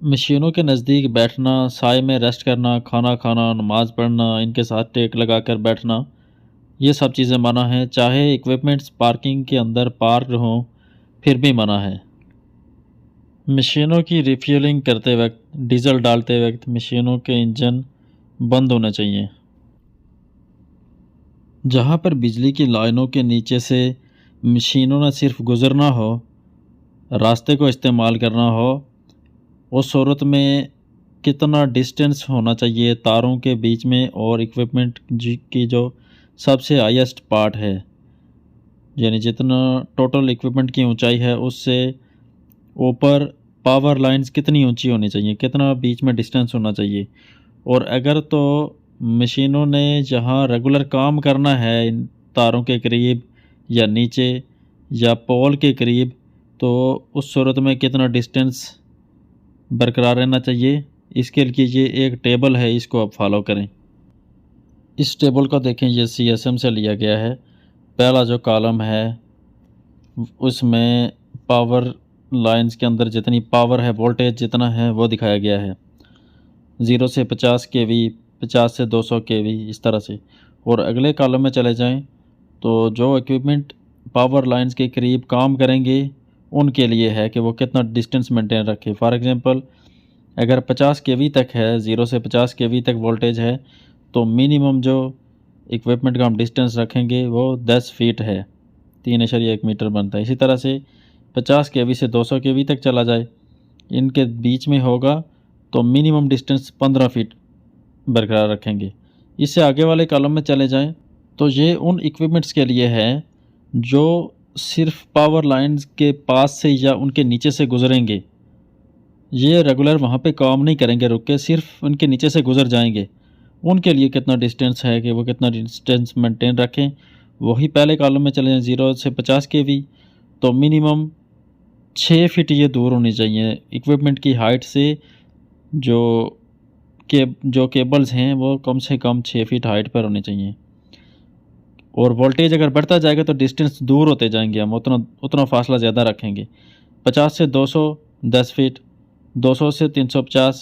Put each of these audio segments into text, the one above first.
मशीनों के नज़दीक बैठना, साए में रेस्ट करना, खाना खाना, नमाज़ पढ़ना, इनके साथ टेक लगाकर बैठना, ये सब चीज़ें मना हैं। चाहे इक्विपमेंट्स पार्किंग के अंदर पार्क्ड हों, फिर भी मना है। मशीनों की रिफ्यूलिंग करते वक्त, डीज़ल डालते वक्त मशीनों के इंजन बंद होने चाहिए। जहाँ पर बिजली की लाइनों के नीचे से मशीनों न सिर्फ गुज़रना हो, रास्ते को इस्तेमाल करना हो, उस सूरत में कितना डिस्टेंस होना चाहिए तारों के बीच में और इक्विपमेंट की जो सबसे हाईएस्ट पार्ट है, यानी जितना टोटल इक्विपमेंट की ऊंचाई है उससे ऊपर पावर लाइंस कितनी ऊंची होनी चाहिए, कितना बीच में डिस्टेंस होना चाहिए। और अगर तो मशीनों ने जहां रेगुलर काम करना है इन तारों के करीब या नीचे या पोल के करीब, तो उस सूरत में कितना डिस्टेंस बरकरार रहना चाहिए। इसके लिए ये एक टेबल है, इसको आप फॉलो करें। इस टेबल को देखें, ये CSM से लिया गया है। पहला जो कॉलम है उसमें पावर लाइंस के अंदर जितनी पावर है, वोल्टेज जितना है वो दिखाया गया है। 0 से 50 kV, 50 से 200 kV, इस तरह से। और अगले कॉलम में चले जाएं तो जो इक्विपमेंट पावर लाइंस के करीब काम करेंगे उनके लिए है कि वो कितना डिस्टेंस मेंटेन रखे। फॉर एग्जांपल, अगर 50 kV तक है, 0 से 50 kV तक वोल्टेज है, तो मिनिमम जो इक्विपमेंट का हम डिस्टेंस रखेंगे वो 10 फीट है, 3.1 मीटर बनता है। इसी तरह से 50 kV से 200 kV तक चला जाए, इनके बीच में होगा तो मिनिमम डिस्टेंस 15 फीट बरकरार रखेंगे। इससे आगे वाले कॉलम में चले जाएं तो ये उन इक्विपमेंट्स के लिए है जो सिर्फ पावर लाइंस के पास से या उनके नीचे से गुजरेंगे। ये रेगुलर वहाँ पे काम नहीं करेंगे रुक के, सिर्फ उनके नीचे से गुजर जाएंगे। उनके लिए कितना डिस्टेंस है कि वो कितना डिस्टेंस मेंटेन रखें। वही पहले कॉलम में चले जाएं, 0 से 50 kV, तो मिनिमम 6 फीट ये दूर होनी चाहिए इक्विपमेंट की हाइट से। जो केबल्स हैं वो कम से कम 6 फीट हाइट पर होने चाहिए। और वोल्टेज अगर बढ़ता जाएगा तो डिस्टेंस दूर होते जाएंगे, हम उतना उतना फासला ज़्यादा रखेंगे। 50 से 200 10 फीट, 200 से 350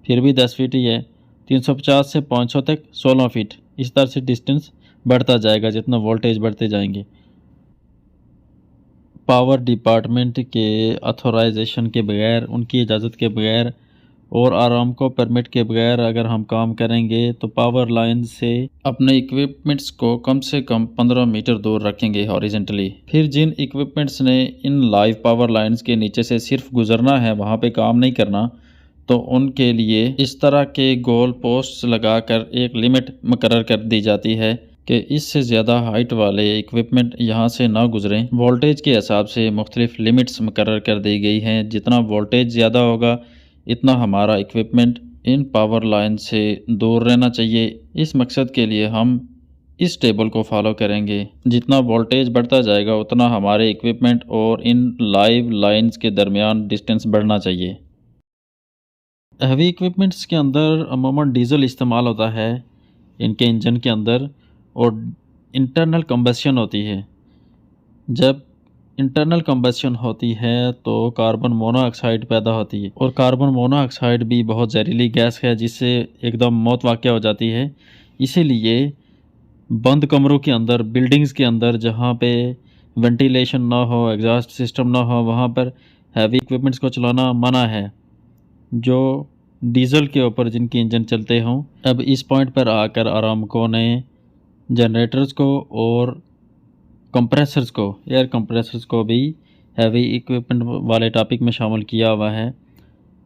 फिर भी 10 फीट ही है, 350 से 500 तक 16 फीट। इस तरह से डिस्टेंस बढ़ता जाएगा जितना वोल्टेज बढ़ते जाएंगे। पावर डिपार्टमेंट के ऑथोराइजेशन के बगैर, उनकी इजाज़त के बगैर और आरामको परमिट के बगैर अगर हम काम करेंगे तो पावर लाइन से अपने इक्विपमेंट्स को कम से कम 15 मीटर दूर रखेंगे हॉरिजेंटली। फिर जिन इक्विपमेंट्स ने इन लाइव पावर लाइंस के नीचे से सिर्फ गुजरना है, वहाँ पे काम नहीं करना, तो उनके लिए इस तरह के गोल पोस्ट्स लगाकर एक लिमिट मुकर्रर कर दी जाती है कि इससे ज़्यादा हाइट वाले इक्विपमेंट यहाँ से ना गुजरें। वोल्टेज के हिसाब से मुख्तलिफ लिमिट्स मुकर्रर कर दी गई हैं। जितना वोल्टेज ज़्यादा होगा इतना हमारा इक्विपमेंट इन पावर लाइन से दूर रहना चाहिए। इस मकसद के लिए हम इस टेबल को फॉलो करेंगे। जितना वोल्टेज बढ़ता जाएगा उतना हमारे इक्विपमेंट और इन लाइव लाइंस के दरमियान डिस्टेंस बढ़ना चाहिए। हैवी इक्विपमेंट्स के अंदर अमूमन डीजल इस्तेमाल होता है इनके इंजन के अंदर, और इंटरनल कंबशन होती है। जब इंटरनल कंबशन होती है तो कार्बन मोनोऑक्साइड पैदा होती है, और कार्बन मोनोऑक्साइड भी बहुत जहरीली गैस है जिससे एकदम मौत वाक़या हो जाती है। इसीलिए बंद कमरों के अंदर, बिल्डिंग्स के अंदर जहाँ पे वेंटिलेशन ना हो, एग्जॉस्ट सिस्टम ना हो, वहाँ पर हैवी इक्विपमेंट्स को चलाना मना है जो डीजल के ऊपर जिनके इंजन चलते हों। अब इस पॉइंट पर आकर आरामको ने जनरेटर्स को और कंप्रेसर्स को, एयर कंप्रेसर्स को भी हैवी इक्विपमेंट वाले टॉपिक में शामिल किया हुआ है।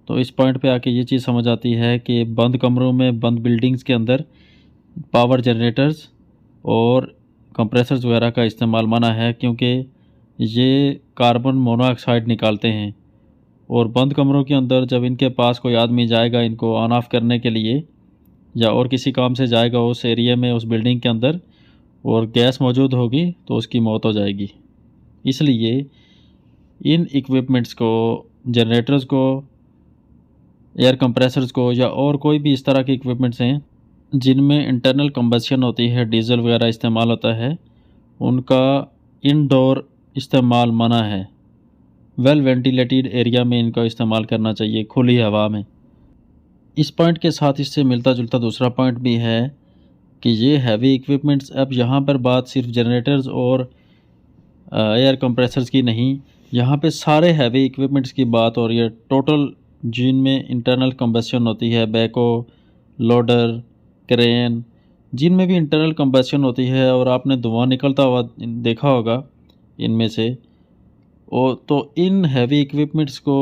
तो इस पॉइंट पे आके ये चीज़ समझ आती है कि बंद कमरों में, बंद बिल्डिंग्स के अंदर पावर जनरेटर्स और कंप्रेसर्स वगैरह का इस्तेमाल मना है, क्योंकि ये कार्बन मोनोऑक्साइड निकालते हैं। और बंद कमरों के अंदर जब इनके पास कोई आदमी जाएगा इनको ऑन ऑफ करने के लिए, या और किसी काम से जाएगा उस एरिया में, उस बिल्डिंग के अंदर, और गैस मौजूद होगी तो उसकी मौत हो जाएगी। इसलिए इन इक्विपमेंट्स को, जनरेटर्स को, एयर कंप्रेसर्स को, या और कोई भी इस तरह के इक्विपमेंट्स हैं जिनमें इंटरनल कंबशन होती है, डीजल वगैरह इस्तेमाल होता है, उनका इनडोर इस्तेमाल मना है। वेल वेंटिलेटेड एरिया में इनका इस्तेमाल करना चाहिए, खुली हवा में। इस पॉइंट के साथ इससे मिलता जुलता दूसरा पॉइंट भी है कि ये हैवी इक्विपमेंट्स, अब यहाँ पर बात सिर्फ जनरेटर्स और एयर कंप्रेसर्स की नहीं, यहाँ पे सारे हैवी इक्विपमेंट्स की बात हो रही है टोटल, जिनमें इंटरनल कंबशन होती है, बैको, लोडर, क्रेन, जिनमें भी इंटरनल कंबशन होती है और आपने धुआं निकलता हुआ देखा होगा इनमें से। और तो इन हैवी इक्विपमेंट्स को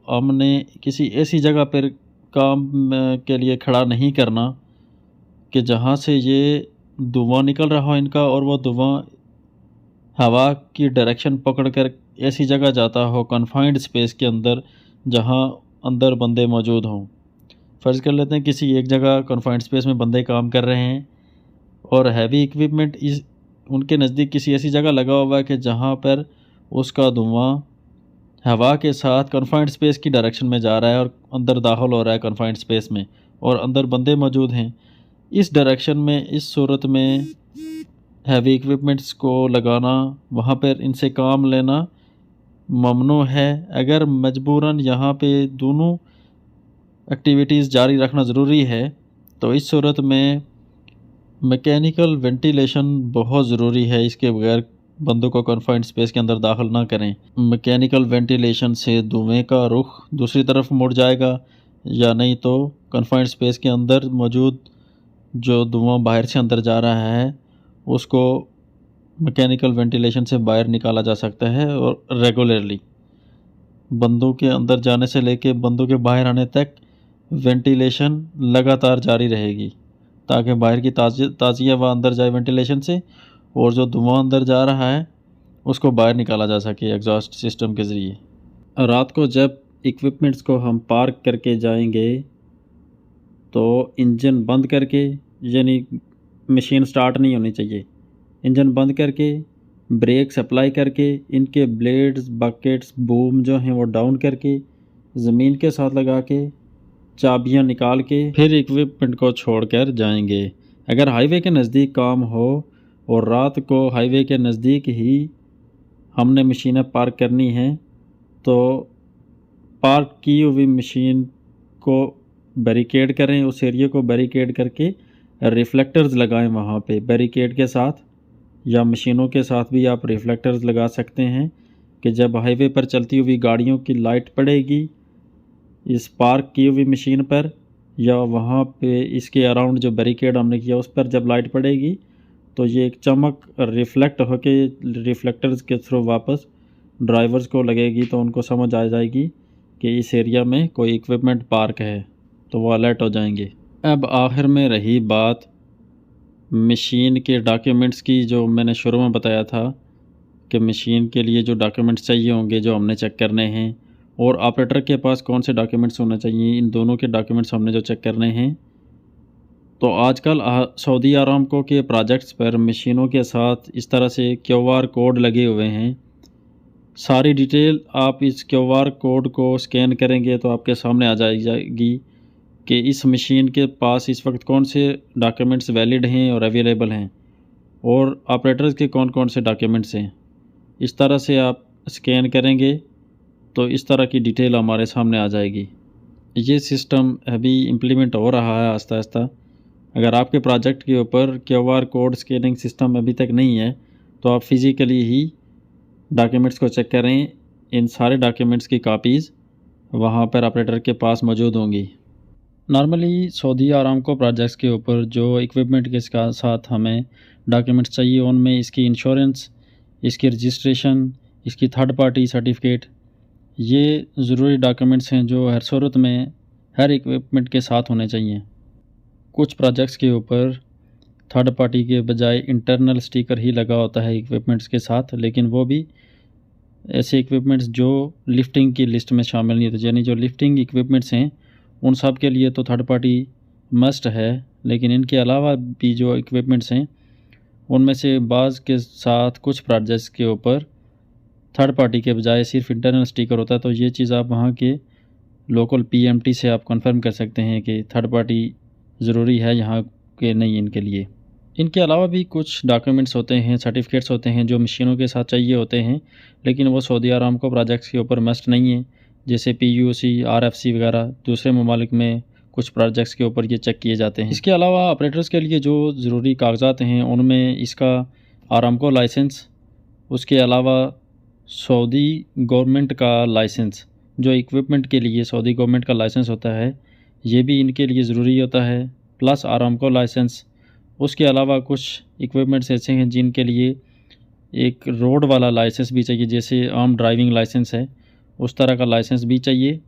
हमने किसी ऐसी जगह पर काम के लिए खड़ा नहीं करना कि जहाँ से ये धुआं निकल रहा हो इनका, और वो धुआं हवा की डायरेक्शन पकड़कर ऐसी जगह जाता हो कन्फाइंड स्पेस के अंदर जहाँ अंदर बंदे मौजूद हों। फ़र्ज़ कर लेते हैं किसी एक जगह कन्फाइंड स्पेस में बंदे काम कर रहे हैं और हैवी इक्विपमेंट इस उनके नज़दीक किसी ऐसी जगह लगा हुआ है कि जहाँ पर उसका धुआं हवा के साथ कन्फाइंड स्पेस की डायरेक्शन में जा रहा है और अंदर दाखिल हो रहा है कन्फाइंड स्पेस में, और अंदर बंदे मौजूद हैं। इस डायरेक्शन में, इस सूरत में हैवी इक्विपमेंट्स को लगाना, वहाँ पर इनसे काम लेना ममनू है। अगर मजबूरन यहाँ पे दोनों एक्टिविटीज़ जारी रखना ज़रूरी है तो इस सूरत में मैकेनिकल वेंटिलेशन बहुत ज़रूरी है। इसके बगैर बंदों को कन्फाइंड स्पेस के अंदर दाखिल ना करें। मैकेनिकल वेंटिलेशन से धुएं का रुख दूसरी तरफ मुड़ जाएगा, या नहीं तो कन्फाइंड स्पेस के अंदर मौजूद जो धुआं बाहर से अंदर जा रहा है उसको मैकेनिकल वेंटिलेशन से बाहर निकाला जा सकता है। और रेगुलरली बंदों के अंदर जाने से लेके बंदों के बाहर आने तक वेंटिलेशन लगातार जारी रहेगी, ताकि बाहर की ताज़ी हवा अंदर जाए वेंटिलेशन से, और जो धुआं अंदर जा रहा है उसको बाहर निकाला जा सके एग्जॉस्ट सिस्टम के ज़रिए। रात को जब इक्विपमेंट्स को हम पार्क करके जाएंगे तो इंजन बंद करके, यानी मशीन स्टार्ट नहीं होनी चाहिए, इंजन बंद करके ब्रेक अप्लाई करके इनके ब्लेड्स, बकेट्स, बूम जो हैं वो डाउन करके ज़मीन के साथ लगा के चाबियां निकाल के फिर इक्विपमेंट को छोड़कर जाएंगे। अगर हाईवे के नज़दीक काम हो और रात को हाईवे के नज़दीक ही हमने मशीनें पार्क करनी हैं तो पार्क की हुई मशीन को बैरिकेड करें, उस एरिया को बैरिकेड करके रिफ्लेक्टर्स लगाएं वहाँ पे बैरिकेड के साथ, या मशीनों के साथ भी आप रिफ्लेक्टर्स लगा सकते हैं कि जब हाईवे पर चलती हुई गाड़ियों की लाइट पड़ेगी इस पार्क की हुई मशीन पर, या वहाँ पे इसके अराउंड जो बैरिकेड हमने किया उस पर जब लाइट पड़ेगी तो ये एक चमक रिफ्लेक्ट होके रिफ्लेक्टर्स के थ्रू वापस ड्राइवर्स को लगेगी, तो उनको समझ आ जाएगी कि इस एरिया में कोई इक्विपमेंट पार्क है, तो वो अलर्ट हो जाएंगे। अब आखिर में रही बात मशीन के डॉक्यूमेंट्स की, जो मैंने शुरू में बताया था कि मशीन के लिए जो डॉक्यूमेंट्स चाहिए होंगे जो हमने चेक करने हैं, और ऑपरेटर के पास कौन से डॉक्यूमेंट्स होने चाहिए, इन दोनों के डॉक्यूमेंट्स हमने जो चेक करने हैं। तो आजकल सऊदी आरामको के प्रोजेक्ट्स पर मशीनों के साथ इस तरह से QR कोड लगे हुए हैं। सारी डिटेल आप इस QR कोड को स्कैन करेंगे तो आपके सामने आ जाएगी कि इस मशीन के पास इस वक्त कौन से डॉक्यूमेंट्स वैलिड हैं और अवेलेबल हैं, और ऑपरेटर्स के कौन कौन से डॉक्यूमेंट्स हैं। इस तरह से आप स्कैन करेंगे तो इस तरह की डिटेल हमारे सामने आ जाएगी। ये सिस्टम अभी इम्प्लीमेंट हो रहा है आहिस्ता आहिस्ता। अगर आपके प्रोजेक्ट के ऊपर QR कोड स्कैनिंग सिस्टम अभी तक नहीं है तो आप फिज़िकली ही डॉक्यूमेंट्स को चेक करें। इन सारे डॉक्यूमेंट्स की कापीज़ वहाँ पर ऑपरेटर के पास मौजूद होंगी। नॉर्मली सऊदी आरामको प्रोजेक्ट्स के ऊपर जो इक्विपमेंट के साथ हमें डॉक्यूमेंट्स चाहिए उनमें इसकी इंश्योरेंस, इसकी रजिस्ट्रेशन, इसकी थर्ड पार्टी सर्टिफिकेट, ये ज़रूरी डॉक्यूमेंट्स हैं जो हर सूरत में हर इक्विपमेंट के साथ होने चाहिए। कुछ प्रोजेक्ट्स के ऊपर थर्ड पार्टी के बजाय इंटरनल स्टिकर ही लगा होता है इक्विपमेंट्स के साथ, लेकिन वो भी ऐसे इक्विपमेंट्स जो लिफ्टिंग की लिस्ट में शामिल नहीं होते, यानी जो लिफ्टिंग इक्विपमेंट्स हैं उन सब के लिए तो थर्ड पार्टी मस्ट है, लेकिन इनके अलावा भी जो इक्विपमेंट्स हैं उनमें से बाज़ के साथ कुछ प्रोजेक्ट्स के ऊपर थर्ड पार्टी के बजाय सिर्फ इंटरनल स्टिकर होता है। तो ये चीज़ आप वहाँ के लोकल PMT से आप कंफर्म कर सकते हैं कि थर्ड पार्टी ज़रूरी है यहाँ के नहीं इनके लिए। इनके अलावा भी कुछ डॉक्यूमेंट्स होते हैं, सर्टिफिकेट्स होते हैं जो मशीनों के साथ चाहिए होते हैं, लेकिन वो सऊदी अरामको प्रोजेक्ट्स के ऊपर मस्ट नहीं है। जैसे PUC, RFC वगैरह दूसरे ममालिक में कुछ प्रोजेक्ट्स के ऊपर ये चेक किए जाते हैं। इसके अलावा ऑपरेटर्स के लिए जो ज़रूरी कागजात हैं उनमें इसका आरामको लाइसेंस, उसके अलावा सऊदी गवर्नमेंट का लाइसेंस, जो इक्विपमेंट के लिए सऊदी गवर्नमेंट का लाइसेंस होता है, ये भी इनके लिए ज़रूरी होता है, प्लस आरामको लाइसेंस। उसके अलावा कुछ इक्विपमेंट्स ऐसे हैं जिनके लिए एक रोड वाला लाइसेंस भी चाहिए, जैसे आम ड्राइविंग लाइसेंस है, उस तरह का लाइसेंस भी चाहिए।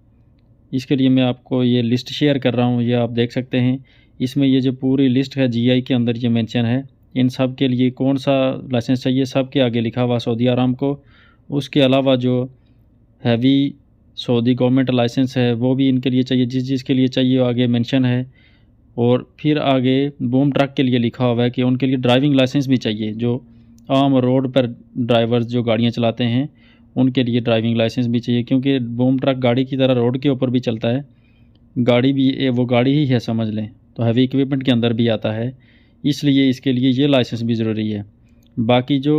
इसके लिए मैं आपको ये लिस्ट शेयर कर रहा हूँ, ये आप देख सकते हैं। इसमें ये जो पूरी लिस्ट है GI के अंदर ये मेंशन है। इन सब के लिए कौन सा लाइसेंस चाहिए सब के आगे लिखा हुआ सऊदी अरामको। उसके अलावा जो हैवी सऊदी गवर्नमेंट लाइसेंस है वो भी इनके लिए चाहिए, जिस जिसके लिए चाहिए वो आगे मेंशन है। और फिर आगे बूम ट्रक के लिए लिखा हुआ है कि उनके लिए ड्राइविंग लाइसेंस भी चाहिए। जो आम रोड पर ड्राइवर्स जो गाड़ियाँ चलाते हैं उनके लिए ड्राइविंग लाइसेंस भी चाहिए, क्योंकि बूम ट्रक गाड़ी की तरह रोड के ऊपर भी चलता है, गाड़ी भी वो गाड़ी ही है समझ लें, तो हैवी इक्विपमेंट के अंदर भी आता है, इसलिए इसके लिए ये लाइसेंस भी ज़रूरी है। बाकी जो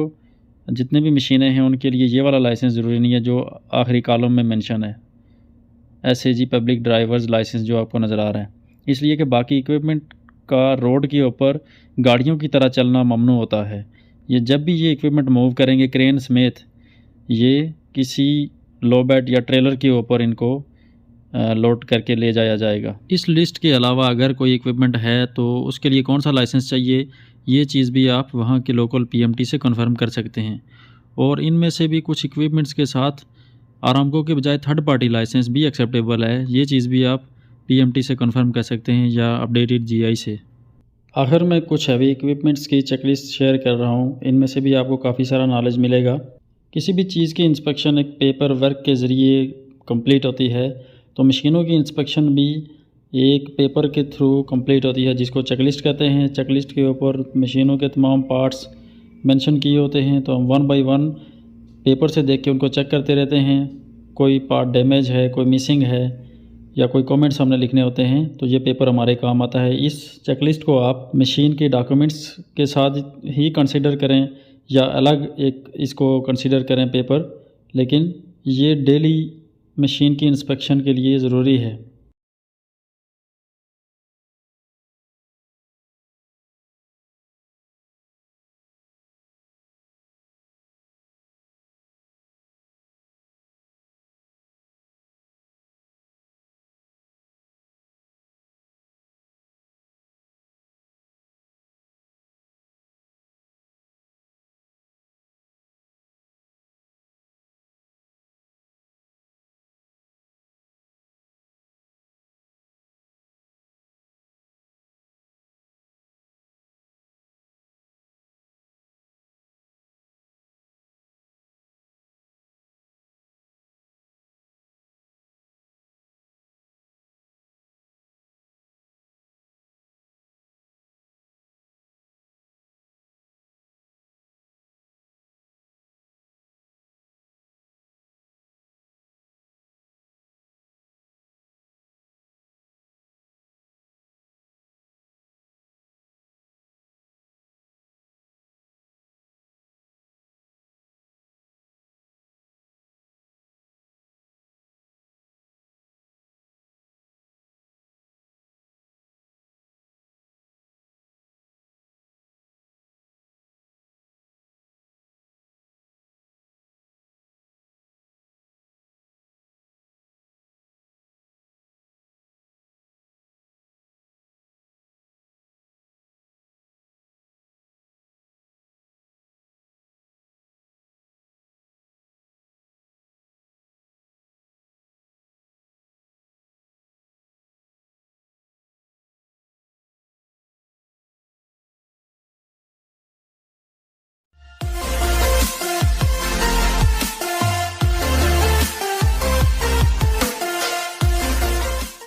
जितने भी मशीनें हैं उनके लिए ये वाला लाइसेंस ज़रूरी नहीं है, जो आखिरी कॉलम में मेंशन है, SAG पब्लिक ड्राइवर्स लाइसेंस जो आपको नज़र आ रहा है। इसलिए कि बाकी इक्विपमेंट का रोड के ऊपर गाड़ियों की तरह चलना ममनू होता है। ये जब भी ये इक्विपमेंट मूव करेंगे क्रेन समेत, ये किसी लो बेड या ट्रेलर के ऊपर इनको लोड करके ले जाया जाएगा। इस लिस्ट के अलावा अगर कोई इक्विपमेंट है तो उसके लिए कौन सा लाइसेंस चाहिए, ये चीज़ भी आप वहाँ के लोकल PMT से कन्फर्म कर सकते हैं। और इनमें से भी कुछ इक्विपमेंट्स के साथ आरामको के बजाय थर्ड पार्टी लाइसेंस भी एक्सेप्टेबल है, ये चीज़ भी आप PMT से कन्फर्म कर सकते हैं या अपडेटेड GI से। आखिर में कुछ हैवी इक्विपमेंट्स की चेकलिस्ट शेयर कर रहा हूँ, इनमें से भी आपको काफ़ी सारा नॉलेज मिलेगा। किसी भी चीज़ की इंस्पेक्शन एक पेपर वर्क के ज़रिए कंप्लीट होती है, तो मशीनों की इंस्पेक्शन भी एक पेपर के थ्रू कंप्लीट होती है, जिसको चेकलिस्ट कहते हैं। चेकलिस्ट के ऊपर मशीनों के तमाम पार्ट्स मेंशन किए होते हैं, तो हम 1 बाय 1 पेपर से देख के उनको चेक करते रहते हैं। कोई पार्ट डैमेज है, कोई मिसिंग है या कोई कमेंट्स हमने लिखने होते हैं, तो ये पेपर हमारे काम आता है। इस चेकलिस्ट को आप मशीन के डॉक्यूमेंट्स के साथ ही कंसिडर करें या अलग एक इसको कंसिडर करें पेपर, लेकिन ये डेली मशीन की इंस्पेक्शन के लिए ज़रूरी है।